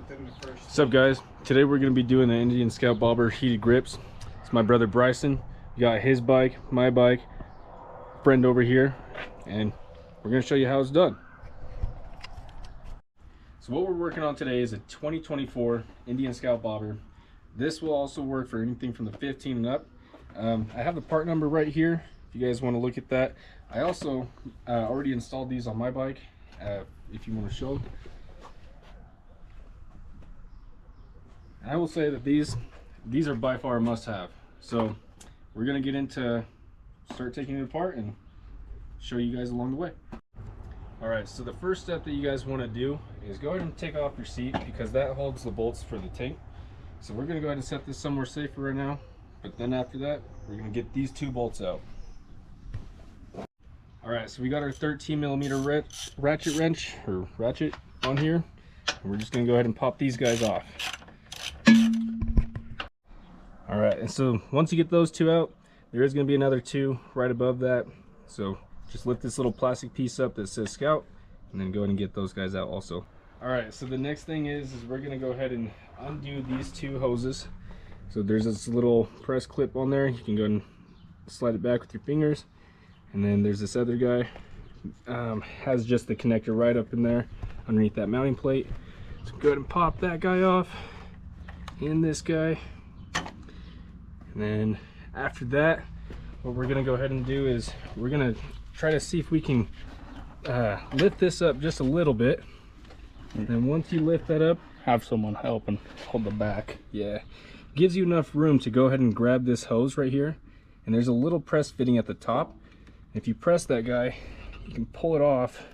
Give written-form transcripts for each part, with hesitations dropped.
within the first. What's up, guys? Today we're going to be doing the Indian Scout Bobber heated grips. It's my brother Bryson. You got his bike, my bike, friend over here, and we're going to show you how it's done. So what we're working on today is a 2024 Indian Scout Bobber. This will also work for anything from the 15 and up. I have the part number right here if you guys want to look at that. I also already installed these on my bike if you want to show. I will say that these are by far a must-have. So we're gonna get into start taking it apart and show you guys along the way. All right, so the first step that you guys want to do is go ahead and take off your seat, because that holds the bolts for the tank. So we're gonna go ahead and set this somewhere safer right now, but then after that we're gonna get these two bolts out. All right, so we got our 13mm ratchet wrench or ratchet on here, and we're just gonna go ahead and pop these guys off. All right, and so once you get those two out, there is going to be another two right above that. So just lift this little plastic piece up that says Scout, and then go ahead and get those guys out also. All right, so the next thing is we're going to go ahead and undo these two hoses. So there's this little press clip on there. You can go ahead and slide it back with your fingers. And then there's this other guy, has just the connector right up in there underneath that mounting plate. So go ahead and pop that guy off, and this guy. And then after that, what we're gonna go ahead and do is we're gonna try to see if we can lift this up just a little bit. And then once you lift that up, have someone help and hold the back. Yeah, gives you enough room to go ahead and grab this hose right here. And there's a little press fitting at the top. If you press that guy, you can pull it off.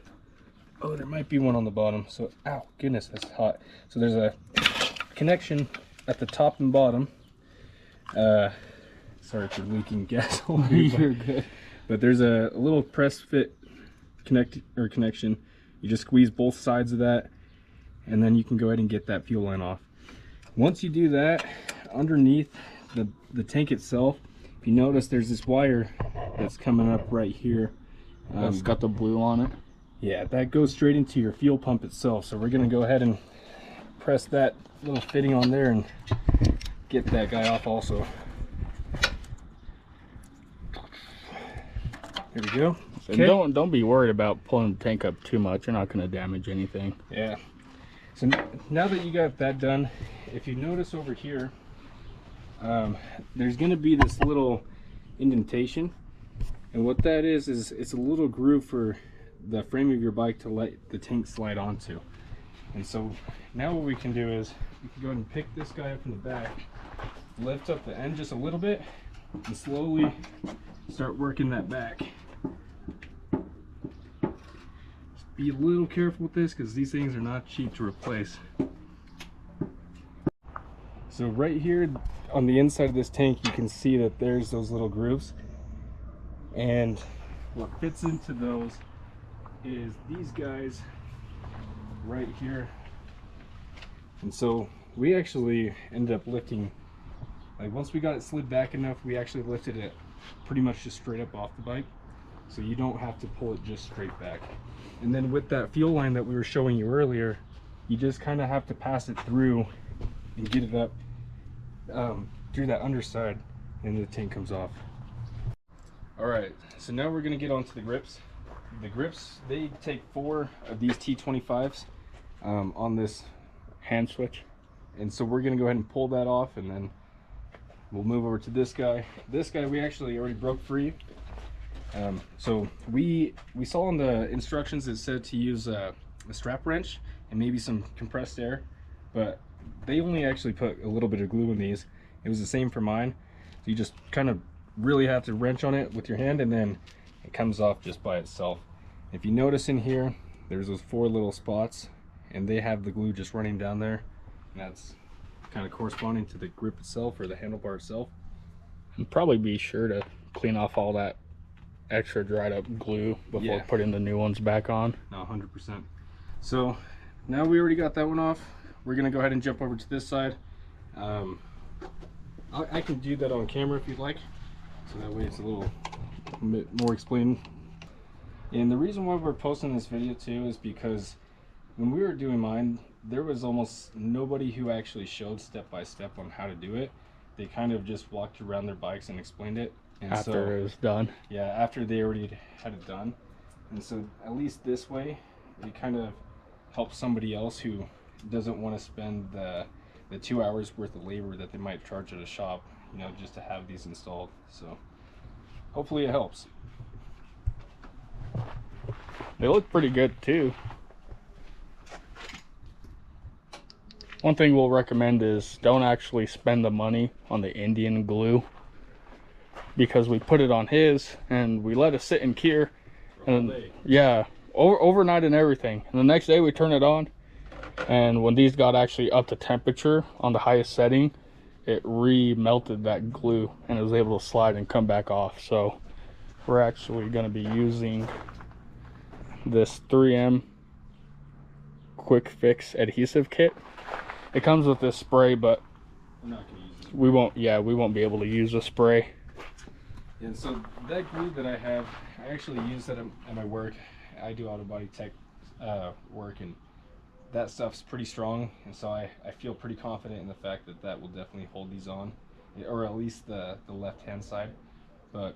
Oh, there might be one on the bottom. So, ow, goodness, that's hot. So there's a connection at the top and bottom. Sorry for leaking gas over here. You're good. But there's a little press fit connection. You just squeeze both sides of that, and then you can go ahead and get that fuel line off. Once you do that, underneath the tank itself, if you notice, there's this wire that's coming up right here. It's got the blue on it. Yeah, that goes straight into your fuel pump itself. So we're gonna go ahead and press that little fitting on there and get that guy off also. There we go. Okay. And don't be worried about pulling the tank up too much. You're not going to damage anything. Yeah. So now that you got that done, if you notice over here, there's going to be this little indentation, and what that is it's a little groove for the frame of your bike to let the tank slide onto. And so now what we can do is we can go ahead and pick this guy up in the back, lift up the end just a little bit, and slowly start working that back. Just be a little careful with this, because these things are not cheap to replace. So right here on the inside of this tank, you can see that there's those little grooves, and what fits into those is these guys right here. And so we actually ended up lifting, like once we got it slid back enough, we actually lifted it pretty much just straight up off the bike, so you don't have to pull it just straight back. And then with that fuel line that we were showing you earlier, you just kind of have to pass it through and get it up through that underside, and the tank comes off. All right, so now we're going to get onto the grips. The grips, they take 4 of these T25s on this Hand switch. And so we're going to go ahead and pull that off, and then we'll move over to this guy. This guy we actually already broke free. So we saw in the instructions it said to use a strap wrench and maybe some compressed air, but they only actually put a little bit of glue in these. It was the same for mine. So you just kind of really have to wrench on it with your hand, and then it comes off just by itself. If you notice in here, there's those 4 little spots, and they have the glue just running down there, and that's kind of corresponding to the grip itself or the handlebar itself. And probably be sure to clean off all that extra dried up glue before putting the new ones back on. No, 100%. So now we already got that one off. We're gonna go ahead and jump over to this side. I can do that on camera if you'd like, so that way it's a little bit more explained. And the reason why we're posting this video too is because when we were doing mine, there was almost nobody who actually showed step by step on how to do it. They kind of just walked around their bikes and explained it. And after it was done. Yeah, after they already had it done. And so at least this way, it kind of helps somebody else who doesn't want to spend the 2 hours worth of labor that they might charge at a shop, you know, just to have these installed. So hopefully it helps. They look pretty good too. One thing we'll recommend is don't actually spend the money on the Indian glue, because we put it on his and we let it sit in cure, and yeah, overnight and everything. And the next day we turn it on, and when these got actually up to temperature on the highest setting, it re-melted that glue and it was able to slide and come back off. So we're actually going to be using this 3M quick fix adhesive kit. It comes with this spray, but I'm not going to use it. We won't be able to use a spray. And so that glue that I have, I actually use that at my work. I do auto body tech work, and that stuff's pretty strong, and so I feel pretty confident in the fact that that will definitely hold these on, or at least the left hand side. But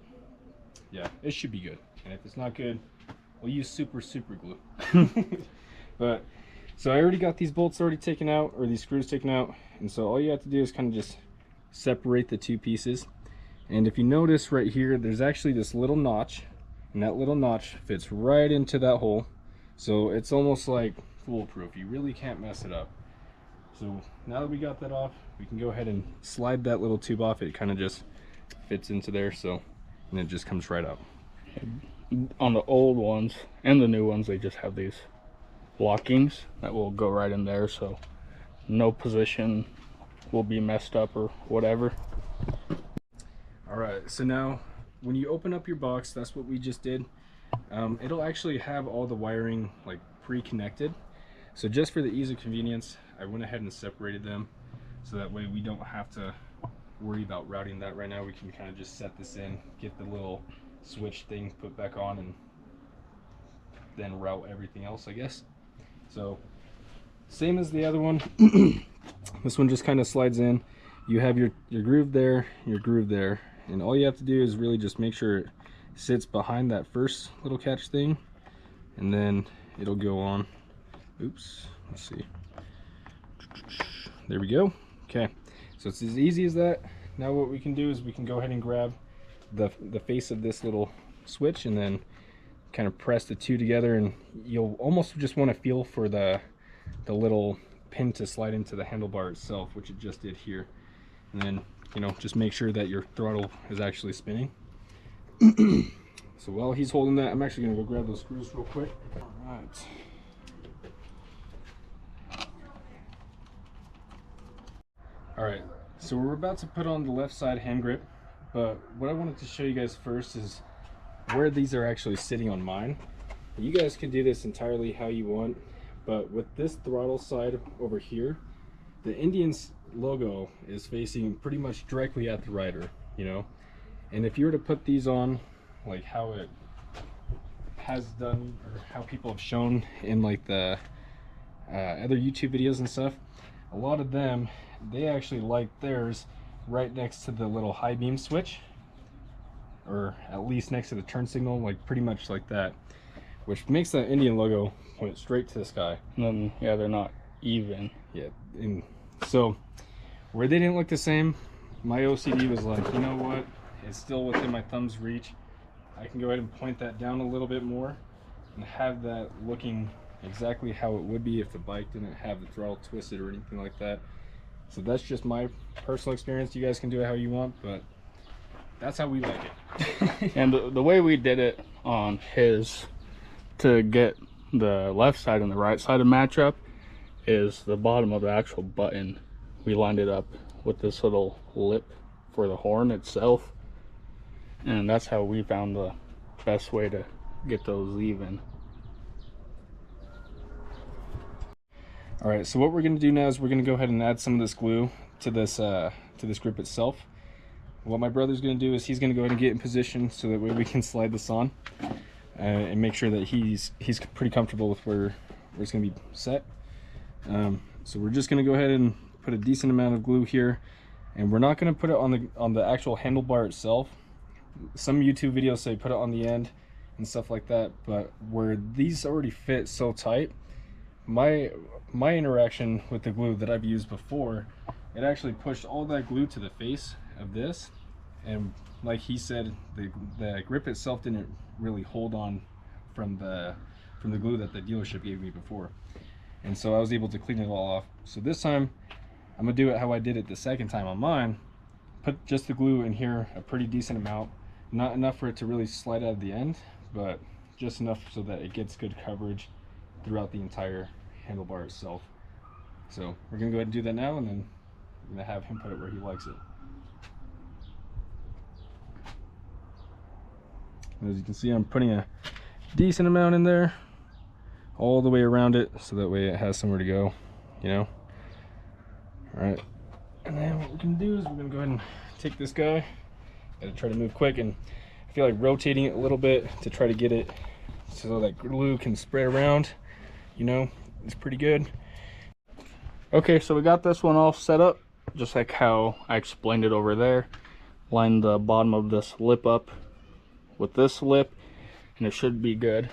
yeah, it should be good. And if it's not good, we'll use super glue. But so I already got these bolts already taken out, or these screws taken out, and so all you have to do is kind of just separate the two pieces. And if you notice right here, there's actually this little notch, and that little notch fits right into that hole, so it's almost like foolproof. You really can't mess it up. So now that we got that off, we can go ahead and slide that little tube off. It kind of just fits into there, so, and it just comes right out. On the old ones and the new ones, they just have these blockings that will go right in there, so no position will be messed up or whatever. All right, so now when you open up your box, that's what we just did. It'll actually have all the wiring like pre-connected. So just for the ease of convenience, I went ahead and separated them, so that way we don't have to worry about routing that right now. We can kind of just set this in, get the little switch thing put back on, and then route everything else, I guess. So same as the other one. This one just kind of slides in. You have your groove there, your groove there, and all you have to do is really just make sure it sits behind that first little catch thing, and then it'll go on. Oops, let's see. There we go. Okay, so it's as easy as that. Now what we can do is we can go ahead and grab the face of this little switch and then kind of press the two together, and you'll almost just want to feel for the little pin to slide into the handlebar itself, which it just did here. And then, you know, just make sure that your throttle is actually spinning. So while he's holding that, I'm actually going to go grab those screws real quick. All right. All right, so we're about to put on the left side hand grip, but what I wanted to show you guys first is where these are actually sitting on mine. You guys can do this entirely how you want, but with this throttle side over here, the Indian's logo is facing pretty much directly at the rider, you know. And if you were to put these on like how it has done, or how people have shown in like the other YouTube videos and stuff, a lot of them, they actually like theirs right next to the little high beam switch, or at least next to the turn signal, like pretty much like that, which makes that Indian logo point straight to the sky. And then, yeah, they're not even. Yeah, and so where they didn't look the same, my OCD was like, you know what, it's still within my thumb's reach. I can go ahead and point that down a little bit more and have that looking exactly how it would be if the bike didn't have the throttle twisted or anything like that. So that's just my personal experience. You guys can do it how you want, but that's how we like it. And the way we did it on his to get the left side and the right side to match up is the bottom of the actual button. We lined it up with this little lip for the horn itself, and that's how we found the best way to get those even. All right, so what we're going to do now is we're going to go ahead and add some of this glue to this grip itself. What my brother's going to do is he's going to go ahead and get in position so that way we can slide this on and make sure that he's pretty comfortable with where it's going to be set. So we're just going to go ahead and put a decent amount of glue here, and we're not going to put it on the actual handlebar itself. Some YouTube videos say put it on the end and stuff like that, but where these already fit so tight, my interaction with the glue that I've used before, it actually pushed all that glue to the face of this, and like he said, the grip itself didn't really hold on from the glue that the dealership gave me before, and so I was able to clean it all off. So this time I'm gonna do it how I did it the second time on mine. Put just the glue in here, a pretty decent amount, not enough for it to really slide out of the end, but just enough so that it gets good coverage throughout the entire handlebar itself. So we're gonna go ahead and do that now, and then I'm gonna have him put it where he likes it. As you can see, I'm putting a decent amount in there all the way around it, so that way it has somewhere to go, you know. All right, and then what we're gonna do is we're gonna go ahead and take this guy. Gotta try to move quick, and I feel like rotating it a little bit to try to get it so that glue can spread around, you know. It's pretty good. Okay, so we got this one all set up just like how I explained it over there. Line the bottom of this lip up with this lip, and it should be good.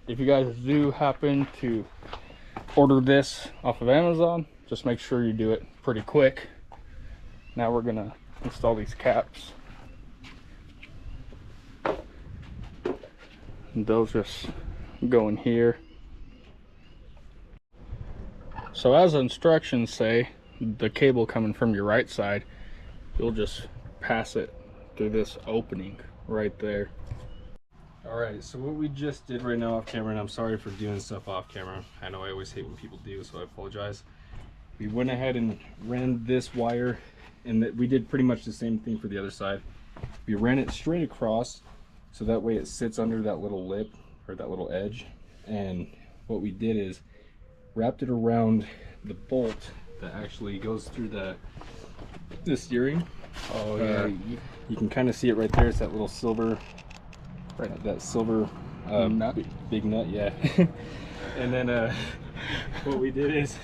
If you guys do happen to order this off of Amazon, just make sure you do it pretty quick. Now we're gonna install these caps, and those just go in here. So as the instructions say, the cable coming from your right side, you'll just pass it through this opening right there. All right, so what we just did right now off camera, and I'm sorry for doing stuff off camera. I know I always hate when people do, so I apologize. We went ahead and ran this wire, and we did pretty much the same thing for the other side. We ran it straight across, so that way it sits under that little lip, or that little edge. And what we did is wrapped it around the bolt that actually goes through the steering. Oh yeah, you can kind of see it right there. It's that little silver, that silver nut. big nut, yeah. And then what we did is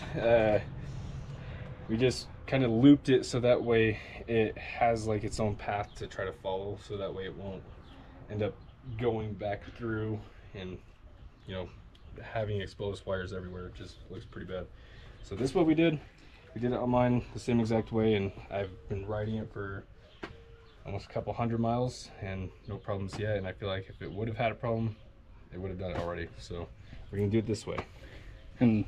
we just kind of looped it so that way it has like its own path to try to follow, so that way it won't end up going back through and, you know, having exposed wires everywhere. It just looks pretty bad. So this is what we did. We did it on mine the same exact way, and I've been riding it for almost a couple 100 miles and no problems yet. And I feel like if it would have had a problem, it would have done it already. So we're gonna do it this way. And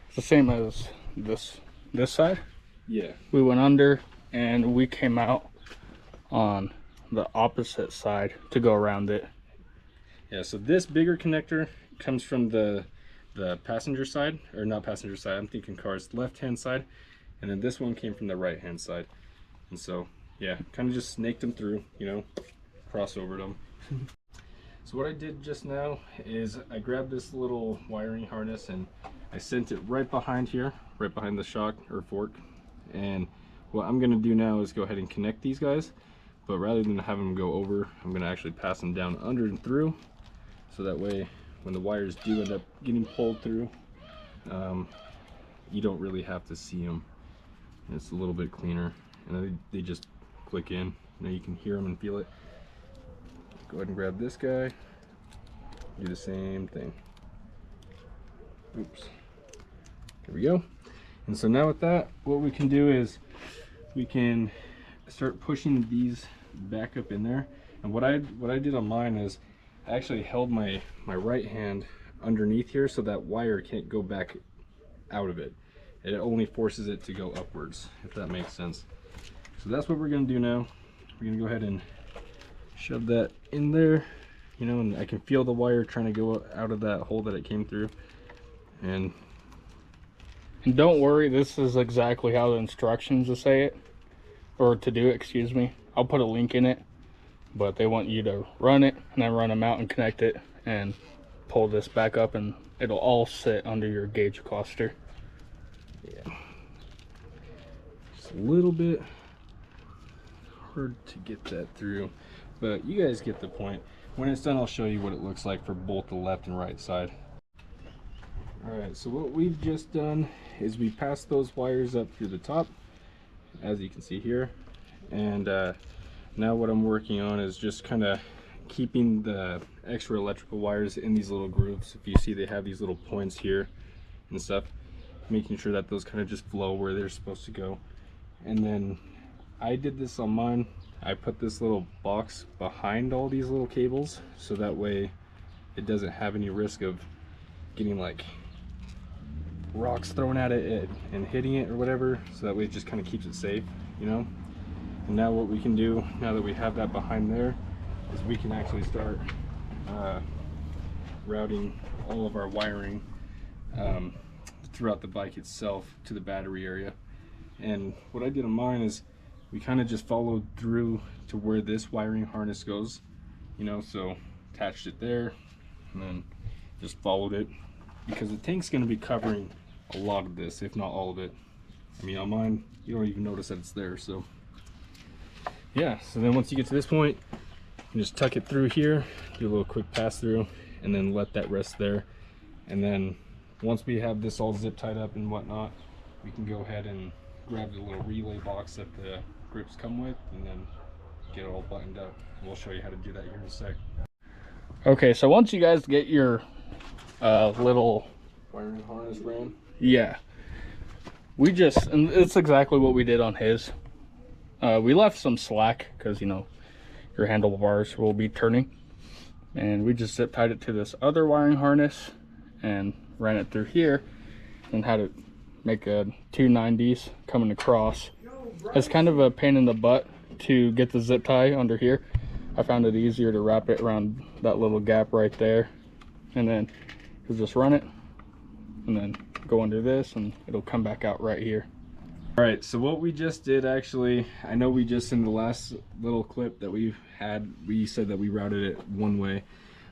it's the same as this side. Yeah. We went under and we came out on the opposite side to go around it. Yeah, so this bigger connector comes from the passenger side, or not passenger side, I'm thinking car's left-hand side, and then this one came from the right-hand side. And so, yeah, kind of just snaked them through, you know, cross over them. So what I did just now is I grabbed this little wiring harness and I sent it right behind here, right behind the shock or fork. And what I'm gonna do now is go ahead and connect these guys, but rather than have them go over, I'm gonna actually pass them down under and through, so that way when the wires do end up getting pulled through, you don't really have to see them. It's a little bit cleaner, and they just click in. You know, you can hear them and feel it. Go ahead and grab this guy, do the same thing. Oops, there we go. And so now with that, what we can do is we can start pushing these back up in there. And what I did on mine is I actually held my right hand underneath here so that wire can't go back out of it. It only forces it to go upwards, if that makes sense. So that's what we're gonna do now. We're gonna go ahead and shove that in there, you know, and I can feel the wire trying to go out of that hole that it came through. And don't worry, this is exactly how the instructions will say it, or to do it, excuse me. I'll put a link in it, but they want you to run it and then run them out and connect it and pull this back up, and it'll all sit under your gauge cluster. Yeah, just a little bit hard to get that through, but you guys get the point. When it's done, I'll show you what it looks like for both the left and right side. All right, so what we've just done is we passed those wires up through the top, as you can see here, and now what I'm working on is just kind of keeping the extra electrical wires in these little grooves. If you see, they have these little points here and stuff, making sure that those kind of just flow where they're supposed to go. And then I did this on mine. I put this little box behind all these little cables, so that way it doesn't have any risk of getting like rocks thrown at it and hitting it or whatever, so that way it just kind of keeps it safe, you know. And now what we can do, now that we have that behind there, is we can actually start routing all of our wiring throughout the bike itself to the battery area. And what I did on mine is we kind of just followed through to where this wiring harness goes, you know, so attached it there and then just followed it, because the tank's going to be covering a lot of this, if not all of it. I mean, on mine you don't even notice that it's there. So yeah, so then once you get to this point, you can just tuck it through here, do a little quick pass through, and then let that rest there. And then once we have this all zip tied up and whatnot, we can go ahead and grab the little relay box that the grips come with and then get it all buttoned up. We'll show you how to do that here in a sec. Okay, so once you guys get your little wiring harness ran, yeah, we just, and it's exactly what we did on his. We left some slack because, you know, your handlebars will be turning, and we just zip tied it to this other wiring harness and ran it through here and had it make a 290s coming across. It's kind of a pain in the butt to get the zip tie under here. I found it easier to wrap it around that little gap right there, and then you'll just run it and then go under this and it'll come back out right here. All right, so what we just did, actually, I know we just, in the last little clip that we had, we said that we routed it one way,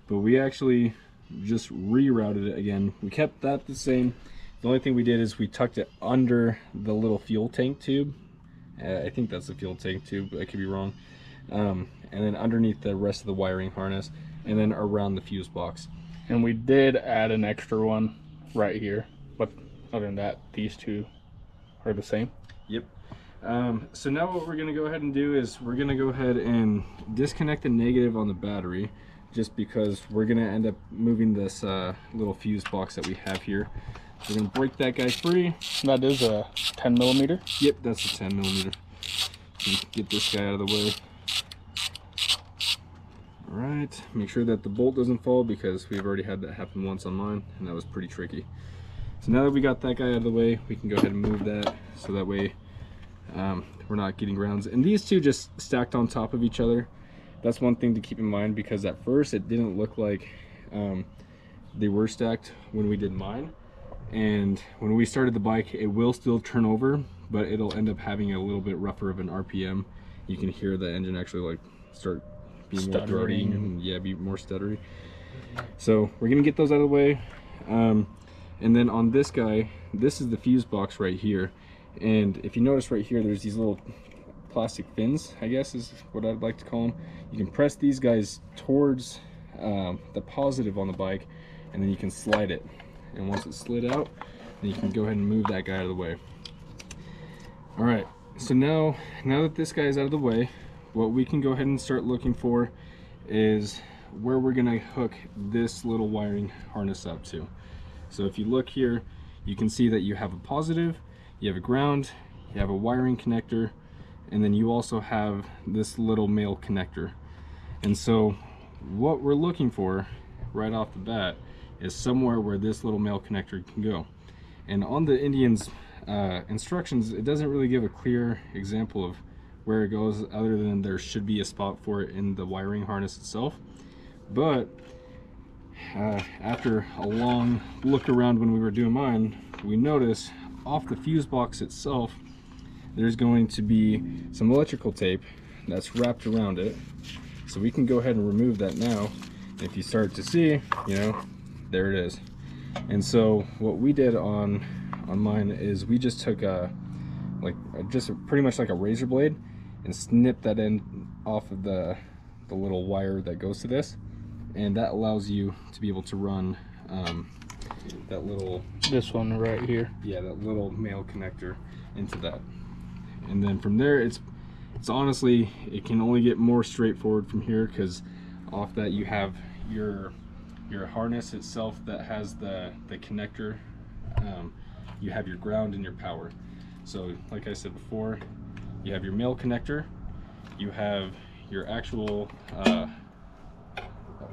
but we actually just rerouted it again. We kept that the same. The only thing we did is we tucked it under the little fuel tank tube. I think that's the fuel tank tube, but I could be wrong. And then underneath the rest of the wiring harness, and then around the fuse box. And we did add an extra one right here, but other than that, these two are the same. Yep. So now what we're going to go ahead and do is we're going to go ahead and disconnect the negative on the battery, just because we're going to end up moving this little fuse box that we have here. We're going to break that guy free. That is a 10 millimeter. Yep, that's a 10 millimeter. Get this guy out of the way. All right, make sure that the bolt doesn't fall, because we've already had that happen once on mine and that was pretty tricky. So now that we got that guy out of the way, we can go ahead and move that, so that way we're not getting grounds. And these two just stacked on top of each other. That's one thing to keep in mind, because at first it didn't look like they were stacked when we did mine. And when we started the bike, it will still turn over, but it'll end up having a little bit rougher of an RPM. You can hear the engine actually like start being more throaty and yeah, be more stuttery. So we're gonna get those out of the way. And then on this guy, this is the fuse box right here. And if you notice right here, there's these little plastic fins, I guess is what I'd like to call them. You can press these guys towards the positive on the bike, and then you can slide it. And once it's slid out, then you can go ahead and move that guy out of the way. All right, so now that this guy is out of the way, what we can go ahead and start looking for is where we're gonna hook this little wiring harness up to. So if you look here, you can see that you have a positive, you have a ground, you have a wiring connector, and then you also have this little male connector. And so what we're looking for right off the bat is somewhere where this little male connector can go. And on the Indian's instructions, it doesn't really give a clear example of where it goes, other than there should be a spot for it in the wiring harness itself. But after a long look around when we were doing mine, we noticed off the fuse box itself, there's going to be some electrical tape that's wrapped around it. So we can go ahead and remove that now. And if you start to see, you know, there it is. And so what we did on mine is we just took pretty much like a razor blade and snipped that end off of the little wire that goes to this, and that allows you to be able to run that little, this one right here. yeah, that little male connector into that. And then from there, it's honestly, it can only get more straightforward from here, because off that you have your harness itself that has the connector. You have your ground and your power. So like I said before, you have your male connector, you have your actual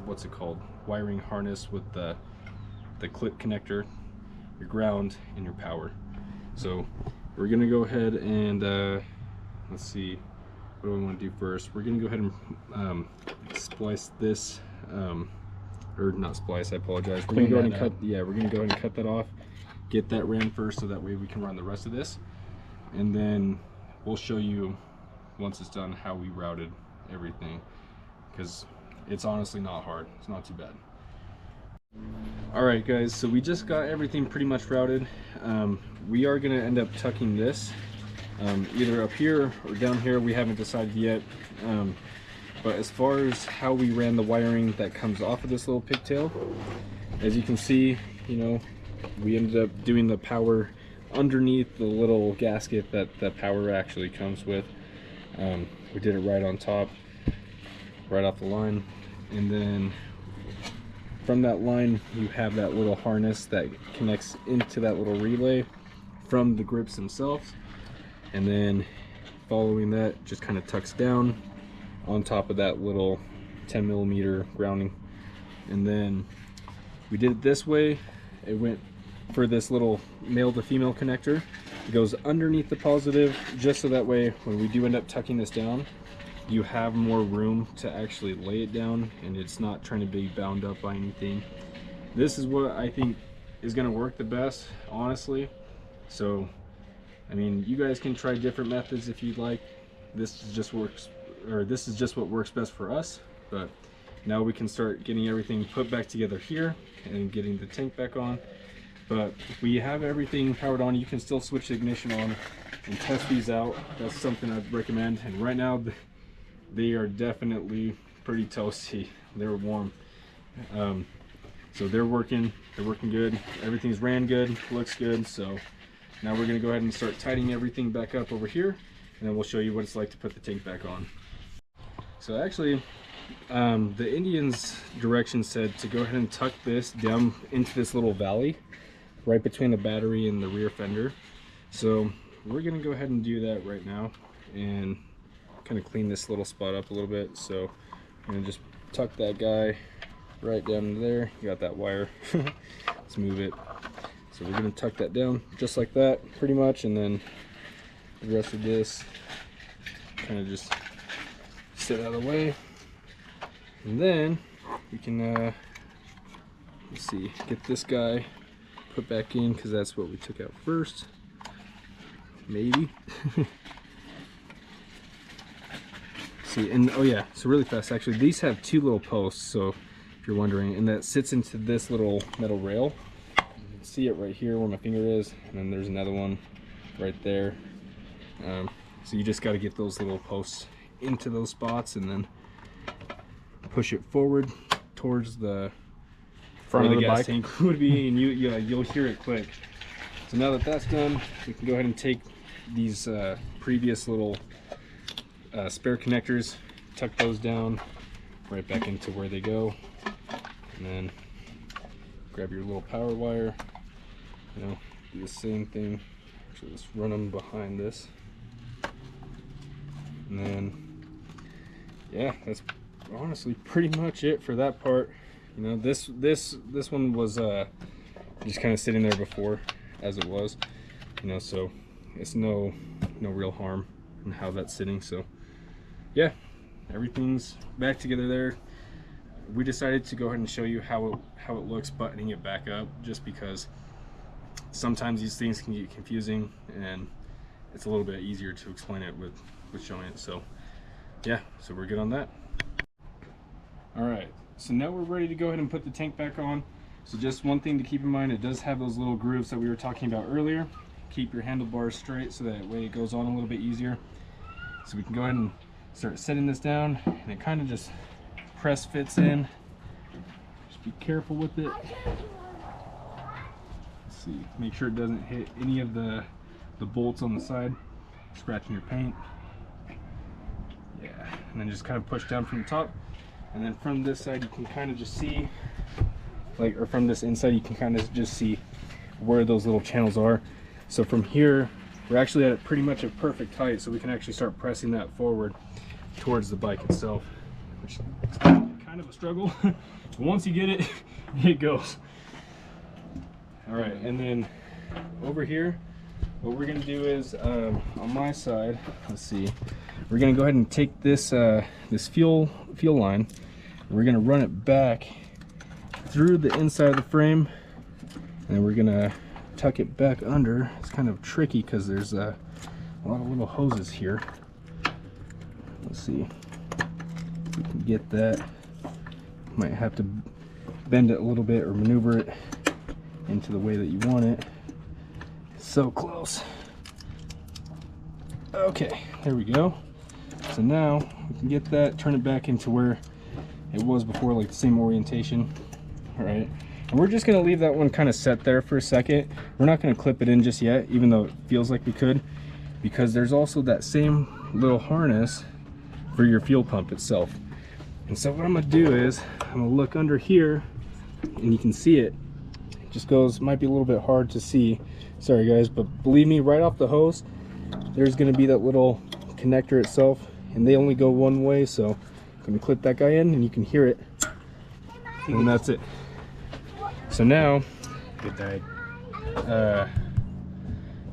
what's it called, wiring harness with the clip connector, your ground, and your power. So we're gonna go ahead and let's see, what do we want to do first? We're gonna go ahead and splice this, or not splice, I apologize. We're gonna go ahead and cut, yeah, we're gonna go ahead and cut that off, get that ran first, so that way we can run the rest of this, and then we'll show you once it's done how we routed everything, because it's honestly not hard. It's not too bad. All right guys, so we just got everything pretty much routed. We are gonna end up tucking this either up here or down here. We haven't decided yet. But as far as how we ran the wiring that comes off of this little pigtail, as you can see, you know, we ended up doing the power underneath the little gasket that the power actually comes with. We did it right on top, right off the line, and then from that line you have that little harness that connects into that little relay from the grips themselves, and then following that just kind of tucks down on top of that little 10mm grounding. And then we did it this way. It went for this little male to female connector. It goes underneath the positive, just so that way when we do end up tucking this down, you have more room to actually lay it down, and it's not trying to be bound up by anything. This is what I think is going to work the best, honestly. So I mean, you guys can try different methods if you'd like. This just works, or this is just what works best for us. But now we can start getting everything put back together here and getting the tank back on. But if we have everything powered on, you can still switch the ignition on and test these out. That's something I'd recommend. And right now they are definitely pretty toasty. They're warm. So they're working good. Everything's ran good, looks good. So now we're gonna go ahead and start tightening everything back up over here, and then we'll show you what it's like to put the tank back on. So actually, the Indian's direction said to go ahead and tuck this down into this little valley right between the battery and the rear fender. So we're gonna go ahead and do that right now and kind of clean this little spot up a little bit. So I'm gonna just tuck that guy right down there. You got that wire. Let's move it. So we're gonna tuck that down just like that, pretty much, and then the rest of this kind of just sit out of the way. And then we can, let's see, get this guy put back in, because that's what we took out first. Maybe. See, and oh yeah, so really fast, actually, these have two little posts, so if you're wondering, and that sits into this little metal rail. You can see it right here where my finger is, and then there's another one right there. So you just got to get those little posts into those spots and then push it forward towards the front of the gas tank would be, and you'll hear it click. So now that that's done, we can go ahead and take these previous little spare connectors, tuck those down right back into where they go, and then grab your little power wire, you know, do the same thing. Actually, let's run them behind this, and then yeah, that's honestly pretty much it for that part. You know, this one was just kind of sitting there before as it was, you know, so it's no real harm in how that's sitting. So yeah, everything's back together there. We decided to go ahead and show you how it looks buttoning it back up, just because sometimes these things can get confusing and it's a little bit easier to explain it with showing it. So yeah, so we're good on that. All right, so now we're ready to go ahead and put the tank back on. So just one thing to keep in mind, it does have those little grooves that we were talking about earlier. Keep your handlebars straight so that way it goes on a little bit easier. So we can go ahead and start setting this down, and it kind of just press fits in. Just be careful with it. Let's see, make sure it doesn't hit any of the bolts on the side, scratching your paint. Yeah, and then just kind of push down from the top, and then from this side you can kind of just see, like, or from this inside you can kind of just see where those little channels are. So from here we're actually at pretty much a perfect height, so we can actually start pressing that forward towards the bike itself, which is kind of a struggle. But once you get it, it goes. All right, and then over here, what we're gonna do is, on my side, let's see, we're gonna go ahead and take this this fuel line, we're gonna run it back through the inside of the frame, and then we're gonna tuck it back under. It's kind of tricky because there's a lot of little hoses here. Let's see if we can get that. Might have to bend it a little bit or maneuver it into the way that you want it. So close. Okay, there we go. So now we can get that, turn it back into where it was before, like the same orientation. All right, and we're just gonna leave that one kind of set there for a second. We're not gonna clip it in just yet, even though it feels like we could, because there's also that same little harness for your fuel pump itself. And so what I'm gonna do is I'm gonna look under here, and you can see it. It just goes, might be a little bit hard to see, sorry guys, but believe me, right off the hose there's gonna be that little connector itself, and they only go one way, so I'm gonna clip that guy in and you can hear it, and that's it. So now,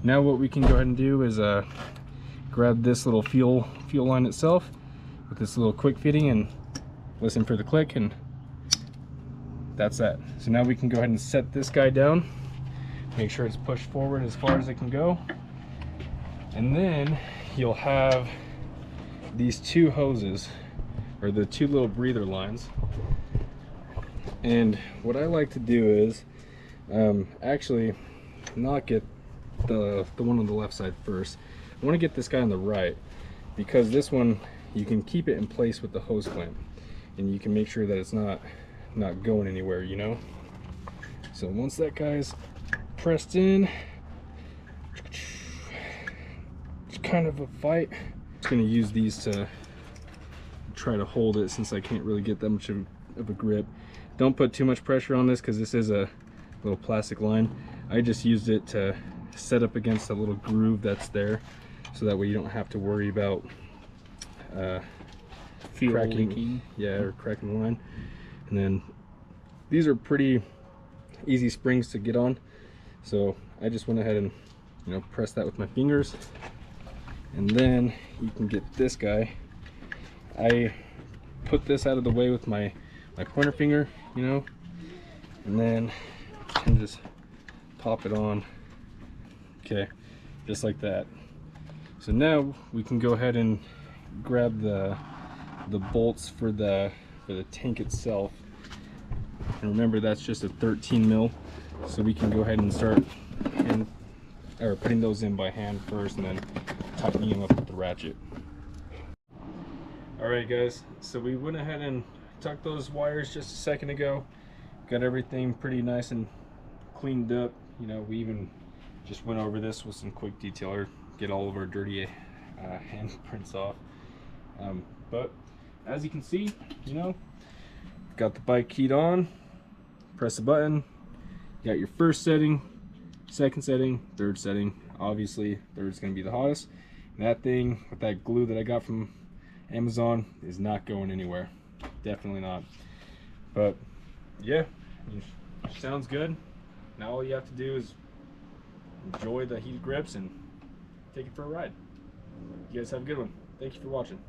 now what we can go ahead and do is grab this little fuel line itself with this little quick fitting and listen for the click, and that's that. So now we can go ahead and set this guy down, make sure it's pushed forward as far as it can go, and then you'll have these two hoses, or the two little breather lines. And what I like to do is actually not get the one on the left side first. I want to get this guy on the right, because this one you can keep it in place with the hose clamp, and you can make sure that it's not going anywhere, you know. So once that guy's pressed in, it's kind of a fight. I'm just going to use these to try to hold it, since I can't really get that much of a grip. Don't put too much pressure on this, because this is a little plastic line. I just used it to set up against a little groove that's there, so that way you don't have to worry about cracking leaking. Yeah, or cracking the line. And then these are pretty easy springs to get on, so I just went ahead and, you know, press that with my fingers. And then you can get this guy. I put this out of the way with my pointer finger, you know, and then I can just pop it on. Okay, just like that. So now we can go ahead and grab the bolts for the tank itself. And remember, that's just a 13 mil, so we can go ahead and start putting those in by hand first, and then tightening them up with the ratchet. All right guys, so we went ahead and tucked those wires just a second ago, got everything pretty nice and cleaned up. You know, we even just went over this with some quick detailer, get all of our dirty handprints off. But as you can see, you know, got the bike keyed on, press a button, you got your first setting, second setting, third setting. Obviously third's going to be the hottest, and that thing with that glue that I got from Amazon is not going anywhere, definitely not. But yeah, sounds good. Now all you have to do is enjoy the heated grips and take it for a ride. You guys have a good one. Thank you for watching.